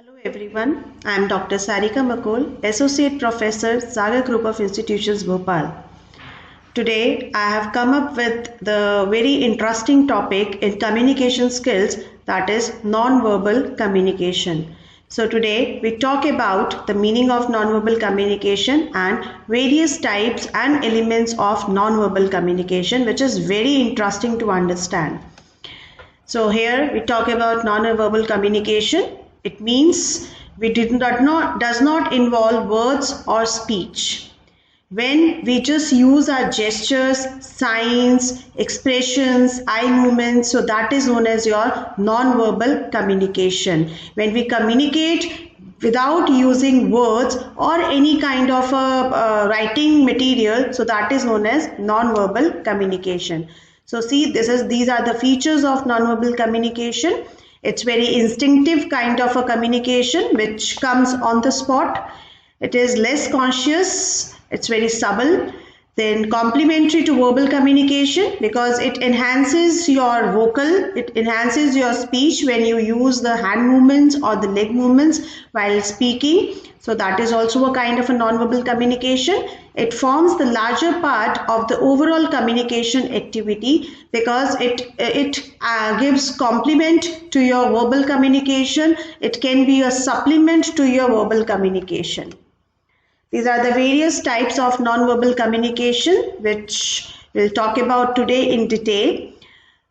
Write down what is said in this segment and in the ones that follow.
Hello everyone, I am Dr. Sarika Makol, Associate Professor, Sagar Group of Institutions, Bhopal. Today I have come up with the very interesting topic in communication skills, that is non-verbal communication. So today we talk about the meaning of non-verbal communication and various types and elements of non-verbal communication, which is very interesting to understand. So here we talk about non-verbal communication. It means does not involve words or speech. When we just use our gestures, signs, expressions, eye movements, so that is known as your non-verbal communication. When we communicate without using words or any kind of writing material, so that is known as non-verbal communication. So see, these are the features of non-verbal communication. It's very instinctive kind of a communication which comes on the spot. It is less conscious. It's very subtle. Then complementary to verbal communication because it enhances your it enhances your speech when you use the hand movements or the leg movements while speaking. So that is also a kind of a non-verbal communication. It forms the larger part of the overall communication activity because it gives complement to your verbal communication. It can be a supplement to your verbal communication. These are the various types of non-verbal communication which we'll talk about today in detail.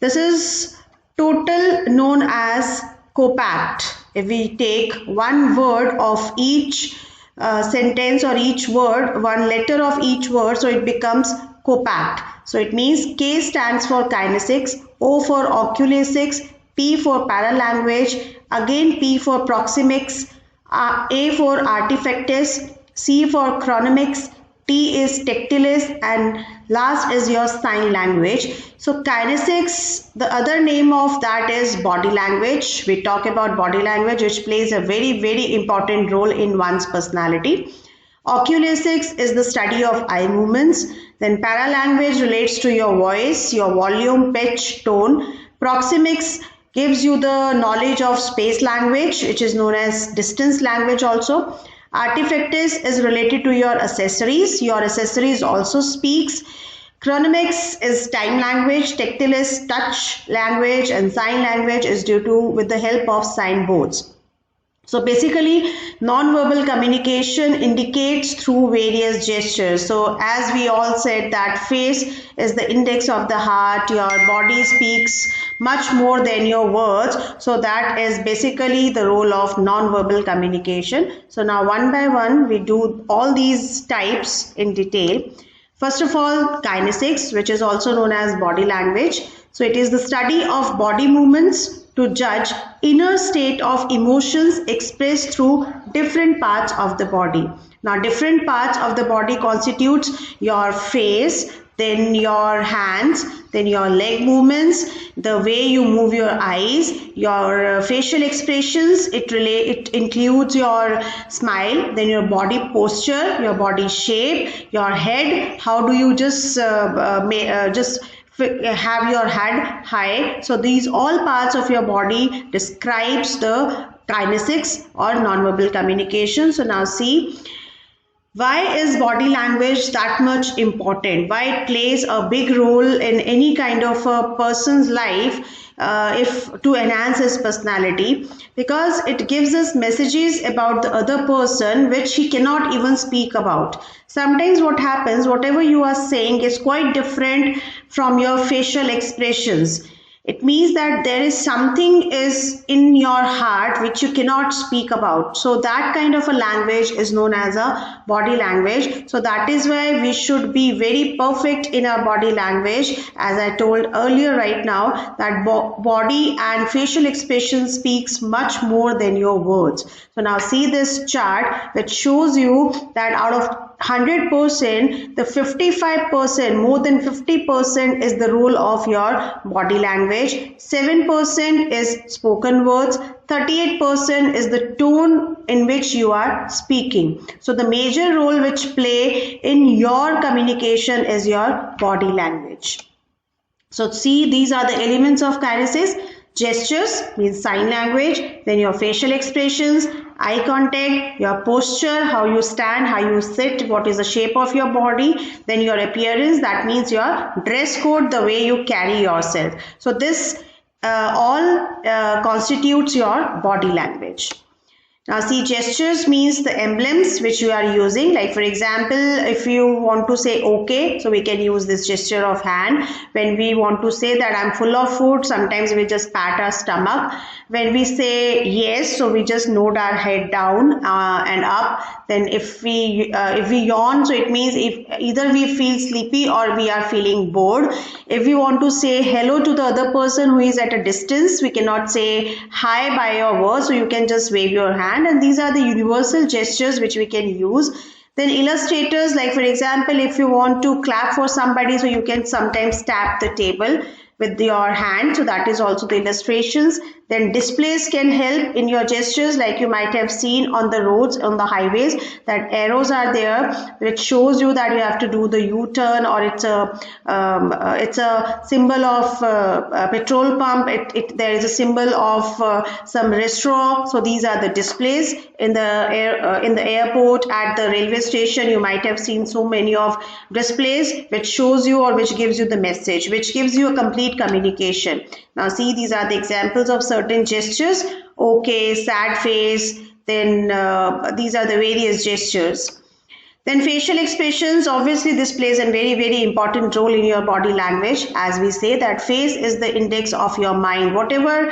This is total known as compact. If we take one word of each sentence or each word, one letter of each word, so it becomes compact. So it means K stands for kinesics, O for oculesics, P for paralanguage, again P for proxemics, A for artifacts, C for chronomics, T is tactilis, and last is your sign language. So kinesics, the other name of that is body language. We talk about body language which plays a very important role in one's personality. Oculesics is the study of eye movements. Then paralanguage relates to your voice, your volume, pitch, tone. Proxemics gives you the knowledge of space language, which is known as distance language also. Artifacts is related to your accessories. Your accessories also speaks. Chronomics is time language, tactile is touch language, and sign language is due to with the help of signboards. So basically non-verbal communication indicates through various gestures. So as we all said that face is the index of the heart, your body speaks much more than your words. So that is basically the role of non-verbal communication. So now one by one we do all these types in detail. First of all, kinesics, which is also known as body language. So it is the study of body movements to judge inner state of emotions expressed through different parts of the body. Now different parts of the body constitutes your face, then your hands, then your leg movements, the way you move your eyes, your facial expressions, it includes your smile, then your body posture, your body shape, your head, how do you just have your head high. So these all parts of your body describes the kinesics or non-verbal communication. So now see, why is body language that much important? Why it plays a big role in any kind of a person's life if to enhance his personality? Because it gives us messages about the other person which he cannot even speak about. Sometimes what happens, whatever you are saying is quite different from your facial expressions. It means that there is something is in your heart which you cannot speak about. So that kind of a language is known as a body language. So that is why we should be very perfect in our body language. As I told earlier right now that body and facial expression speaks much more than your words. So now see this chart which shows you that out of 100%, the 55%, more than 50% is the role of your body language, 7% is spoken words, 38% is the tone in which you are speaking. So the major role which play in your communication is your body language. So see, these are the elements of kinesics. Gestures means sign language, then your facial expressions, eye contact, your posture, how you stand, how you sit, what is the shape of your body, then your appearance, that means your dress code, the way you carry yourself. So this all constitutes your body language. Now see, gestures means the emblems which you are using. Like for example, if you want to say okay, so we can use this gesture of hand. When we want to say that I'm full of food, sometimes we just pat our stomach. When we say yes, so we just nod our head down and up. Then if we yawn, so it means if either we feel sleepy or we are feeling bored. If we want to say hello to the other person who is at a distance, we cannot say hi by your words, so you can just wave your hand. And these are the universal gestures which we can use. Then illustrators, like for example, if you want to clap for somebody, so you can sometimes tap the table with your hand, so that is also the illustrations. Then displays can help in your gestures, like you might have seen on the roads, on the highways, that arrows are there which shows you that you have to do the U-turn, or it's a symbol of petrol pump, there is a symbol of some restaurant. So these are the displays in the airport, at the railway station. You might have seen so many of displays which shows you or which gives you the message, which gives you a complete communication. Now see, these are the examples of certain gestures. Okay, sad face, then these are the various gestures. Then facial expressions, obviously this plays a very, very important role in your body language. As we say that face is the index of your mind. Whatever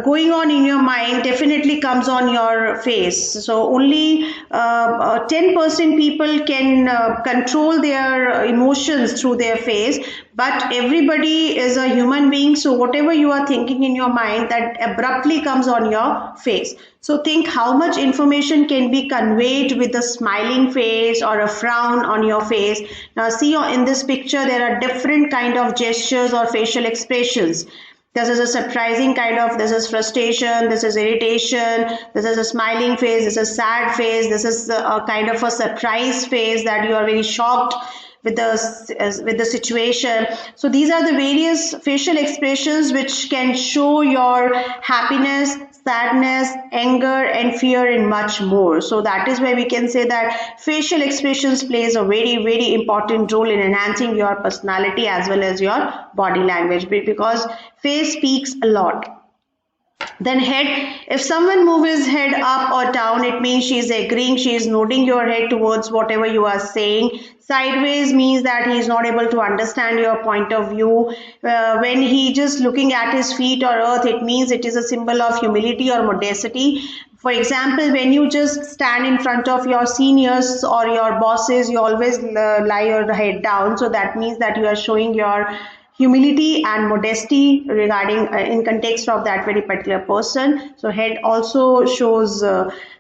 going on in your mind definitely comes on your face. So only 10% people can control their emotions through their face, but everybody is a human being. So whatever you are thinking in your mind, that abruptly comes on your face. So think how much information can be conveyed with a smiling face or a frown on your face. Now see, in this picture there are different kind of gestures or facial expressions. This is a surprising kind of, this is frustration, this is irritation, this is a smiling face, this is a sad face, this is a kind of a surprise face that you are very shocked with the situation. So these are the various facial expressions which can show your happiness, sadness, anger and fear and much more. So that is why we can say that facial expressions plays a very, very important role in enhancing your personality as well as your body language, because face speaks a lot. Then head, if someone moves his head up or down, it means she is agreeing, she is nodding your head towards whatever you are saying. Sideways means that he is not able to understand your point of view. When he just looking at his feet or earth, it means it is a symbol of humility or modesty. For example, when you just stand in front of your seniors or your bosses, you always lie your head down. So that means that you are showing your humility and modesty regarding in context of that very particular person. So head also shows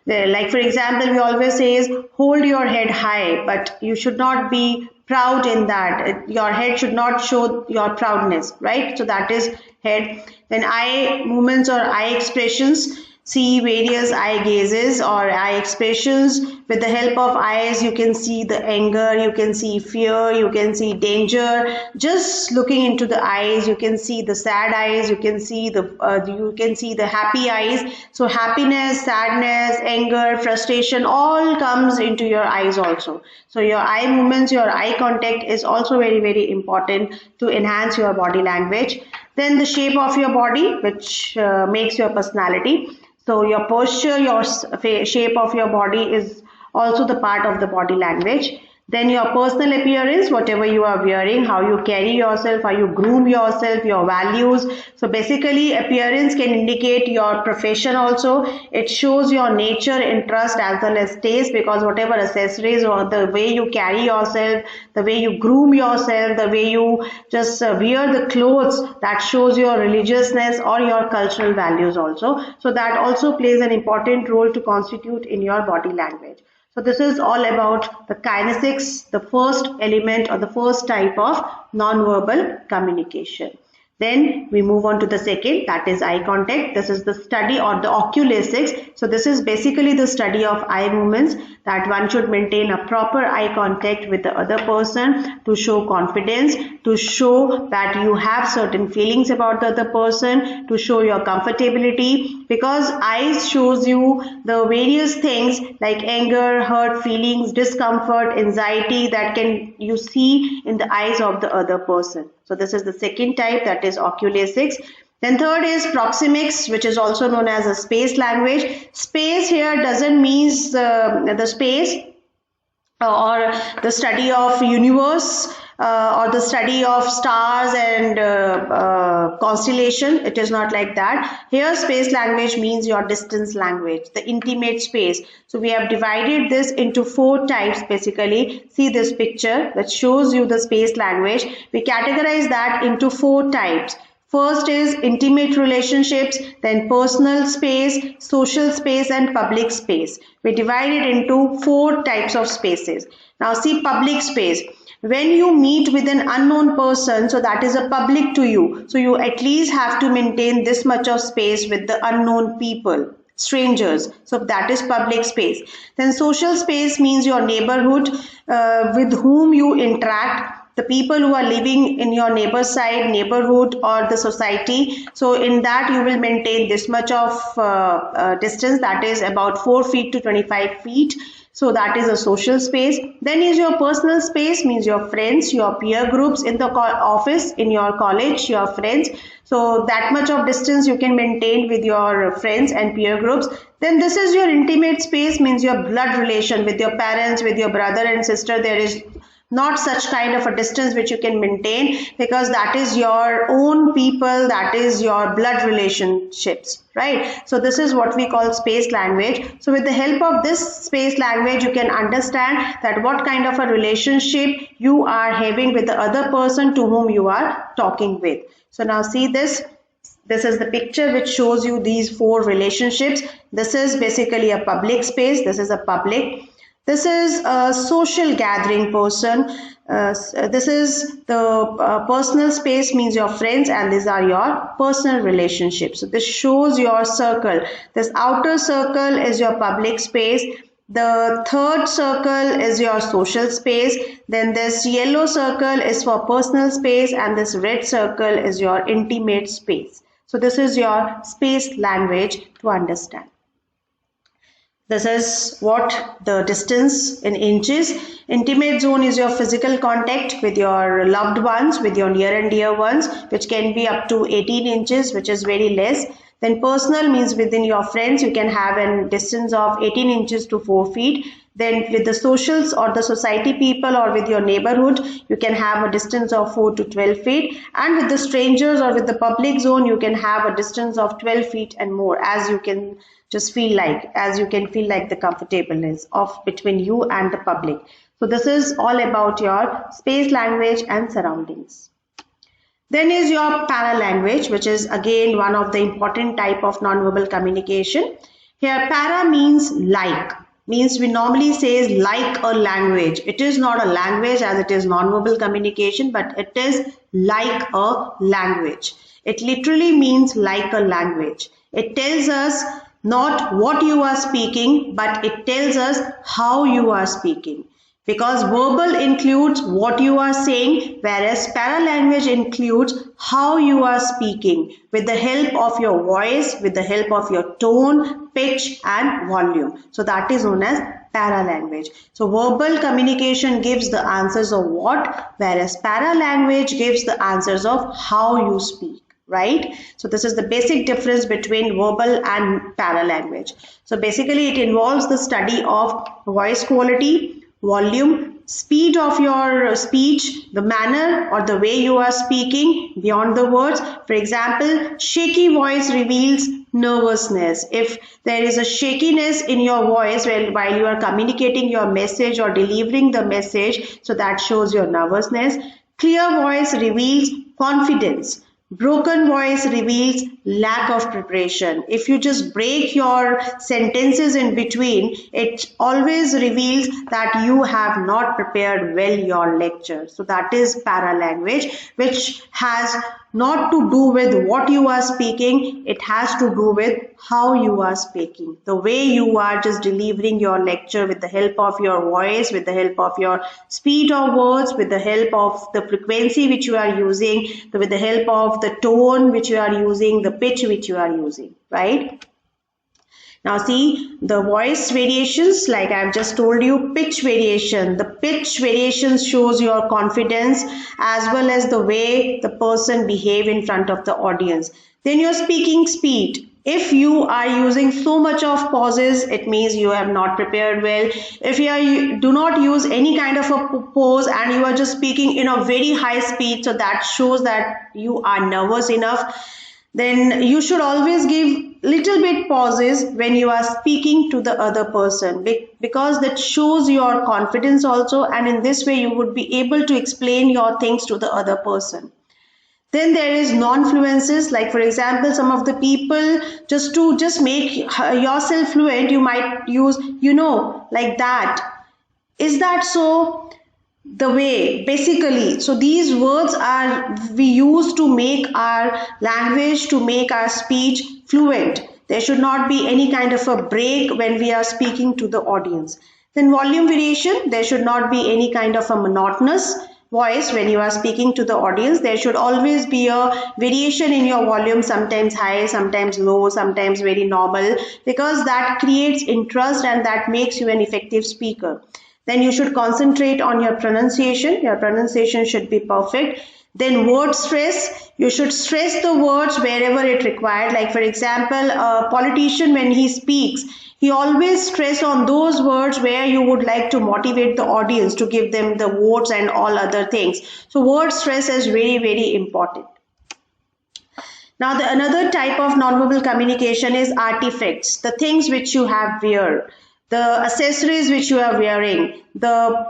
like for example, we always say is hold your head high, but you should not be proud in that. Your head should not show your proudness, right? So that is head. Then eye movements or eye expressions. See various eye gazes or eye expressions. With the help of eyes, you can see the anger, you can see fear, you can see danger. Just looking into the eyes, you can see the sad eyes, you can see the happy eyes. So happiness, sadness, anger, frustration, all comes into your eyes also. So your eye movements, your eye contact is also very, very important to enhance your body language. Then the shape of your body, which makes your personality. So your posture, your shape of your body is also the part of the body language. Then your personal appearance, whatever you are wearing, how you carry yourself, how you groom yourself, your values. So basically appearance can indicate your profession also. It shows your nature, interest as well as taste, because whatever accessories or the way you carry yourself, the way you groom yourself, the way you just wear the clothes, that shows your religiousness or your cultural values also. So that also plays an important role to constitute in your body language. So this is all about the kinesics, the first element or the first type of non-verbal communication. Then we move on to the second, that is eye contact. This is the study or the oculesics. So this is basically the study of eye movements, that one should maintain a proper eye contact with the other person to show confidence, to show that you have certain feelings about the other person, to show your comfortability, because eyes shows you the various things like anger, hurt, feelings, discomfort, anxiety that can you see in the eyes of the other person. So this is the second type, that is oculesics. Then third is proxemics, which is also known as a space language. Space here doesn't mean the space or the study of universe or the study of stars and constellation. It is not like that. Here space language means your distance language, the intimate space. So we have divided this into 4 types basically. See this picture that shows you the space language. We categorize that into 4 types. First is intimate relationships, then personal space, social space and public space. We divide it into 4 types of spaces. Now see public space. When you meet with an unknown person, so that is a public to you. So you at least have to maintain this much of space with the unknown people, strangers. So that is public space. Then social space means your neighborhood with whom you interact, the people who are living in your neighbor side, neighborhood or the society. So in that you will maintain this much of distance, that is about 4 feet to 25 feet. So that is a social space. Then is your personal space, means your friends, your peer groups in the office, in your college, your friends. So that much of distance you can maintain with your friends and peer groups. Then this is your intimate space, means your blood relation with your parents, with your brother and sister. There is not such kind of a distance which you can maintain, because that is your own people, that is your blood relationships, right? So this is what we call space language. So with the help of this space language, you can understand that what kind of a relationship you are having with the other person to whom you are talking with. So now see this. This is the picture which shows you these 4 relationships. This is basically a public space. This is a public. This is a social gathering person. This is the personal space, means your friends, and these are your personal relationships. So this shows your circle. This outer circle is your public space. The third circle is your social space. Then this yellow circle is for personal space, and this red circle is your intimate space. So this is your space language to understand. This is what the distance in inches. Intimate zone is your physical contact with your loved ones, with your near and dear ones, which can be up to 18 inches, which is very less. Then personal means within your friends, you can have a distance of 18 inches to 4 feet. Then with the socials or the society people or with your neighborhood, you can have a distance of 4 to 12 feet. And with the strangers or with the public zone, you can have a distance of 12 feet and more, as you can just feel like, as you can feel like the comfortableness of between you and the public. So this is all about your space language and surroundings. Then is your paralanguage, which is again one of the important type of nonverbal communication. Here para means like, means we normally say like a language. It is not a language as it is nonverbal communication, but it is like a language. It literally means like a language. It tells us not what you are speaking, but it tells us how you are speaking. Because verbal includes what you are saying, whereas paralanguage includes how you are speaking with the help of your voice, with the help of your tone, pitch and volume. So that is known as paralanguage. So verbal communication gives the answers of what, whereas paralanguage gives the answers of how you speak. Right? So this is the basic difference between verbal and paralanguage. So basically it involves the study of voice quality, volume, speed of your speech, the manner or the way you are speaking beyond the words. For example, shaky voice reveals nervousness. If there is a shakiness in your voice while you are communicating your message or delivering the message, so that shows your nervousness. Clear voice reveals confidence. Broken voice reveals lack of preparation. If you just break your sentences in between, it always reveals that you have not prepared well your lecture. So that is paralanguage, which has not to do with what you are speaking, it has to do with how you are speaking, the way you are just delivering your lecture with the help of your voice, with the help of your speed of words, with the help of the frequency which you are using, with the help of the tone which you are using, the pitch which you are using, right? Now see the voice variations, like I've just told you, pitch variation. The pitch variation shows your confidence as well as the way the person behave in front of the audience. Then your speaking speed. If you are using so much of pauses, it means you have not prepared well. If you do not use any kind of a pause and you are just speaking in a very high speed, so that shows that you are nervous enough. Then you should always give little bit pauses when you are speaking to the other person, because that shows your confidence also, and in this way you would be able to explain your things to the other person. Then there is non-fluences, like for example, some of the people, just make yourself fluent, you might use like that. Is that so? The way, basically, so these words are we use to make our language, to make our speech fluent. There should not be any kind of a break when we are speaking to the audience. Then volume variation, there should not be any kind of a monotonous voice when you are speaking to the audience. There should always be a variation in your volume, sometimes high, sometimes low, sometimes very normal, because that creates interest and that makes you an effective speaker. Then you should concentrate on your pronunciation. Your pronunciation should be perfect. Then word stress. You should stress the words wherever it required. Like for example, a politician, when he speaks, he always stress on those words where you would like to motivate the audience to give them the votes and all other things. So word stress is very, very important. Now another type of nonverbal communication is artifacts, the things which you have wear, the accessories which you are wearing, the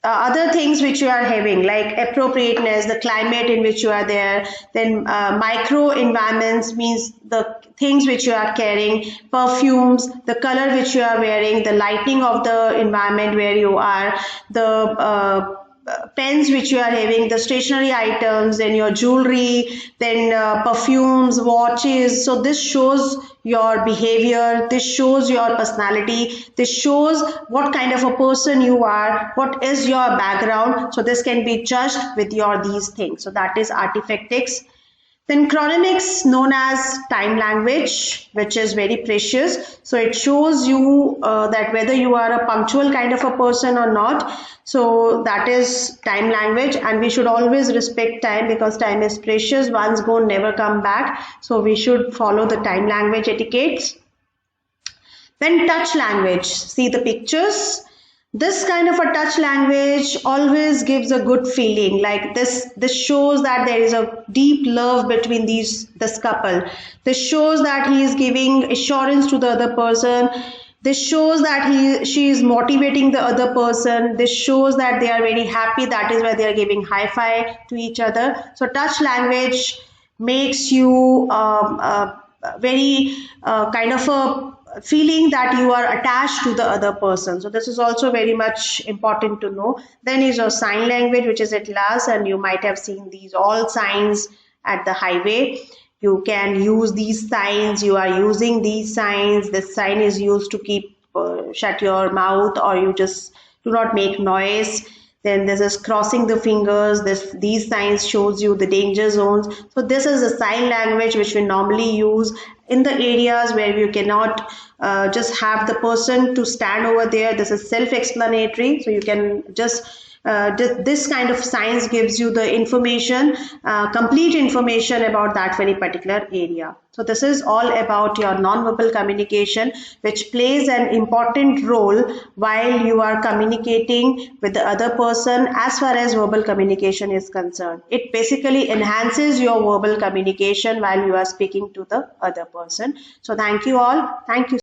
other things which you are having, like appropriateness, the climate in which you are there. Then micro environments means the things which you are carrying, perfumes, the color which you are wearing, the lighting of the environment where you are, the pens which you are having, the stationery items, then your jewelry, then perfumes, watches. So this shows your behavior, this shows your personality, this shows what kind of a person you are, what is your background. So this can be judged with your these things. So that is artifactics. Then chronemics, known as time language, which is very precious. So it shows you that whether you are a punctual kind of a person or not. So that is time language, and we should always respect time because time is precious. Once gone, never come back. So we should follow the time language etiquettes. Then touch language. See the pictures. This kind of a touch language always gives a good feeling, like this shows that there is a deep love between this couple. This shows that he is giving assurance to the other person. This shows that she is motivating the other person. This shows that they are very happy. That is why they are giving high five to each other. So touch language makes you very kind of a feeling that you are attached to the other person. So this is also very much important to know. Then is your sign language, which is at last, and you might have seen these all signs at the highway. You can use these signs. You are using these signs. This sign is used to keep shut your mouth, or you just do not make noise. Then this is crossing the fingers. These signs shows you the danger zones. So this is a sign language which we normally use in the areas where you cannot just have the person to stand over there. This is self-explanatory. So you can just this kind of signs gives you the information, complete information about that very particular area. So this is all about your non-verbal communication, which plays an important role while you are communicating with the other person as far as verbal communication is concerned. It basically enhances your verbal communication while you are speaking to the other person. So thank you all. Thank you.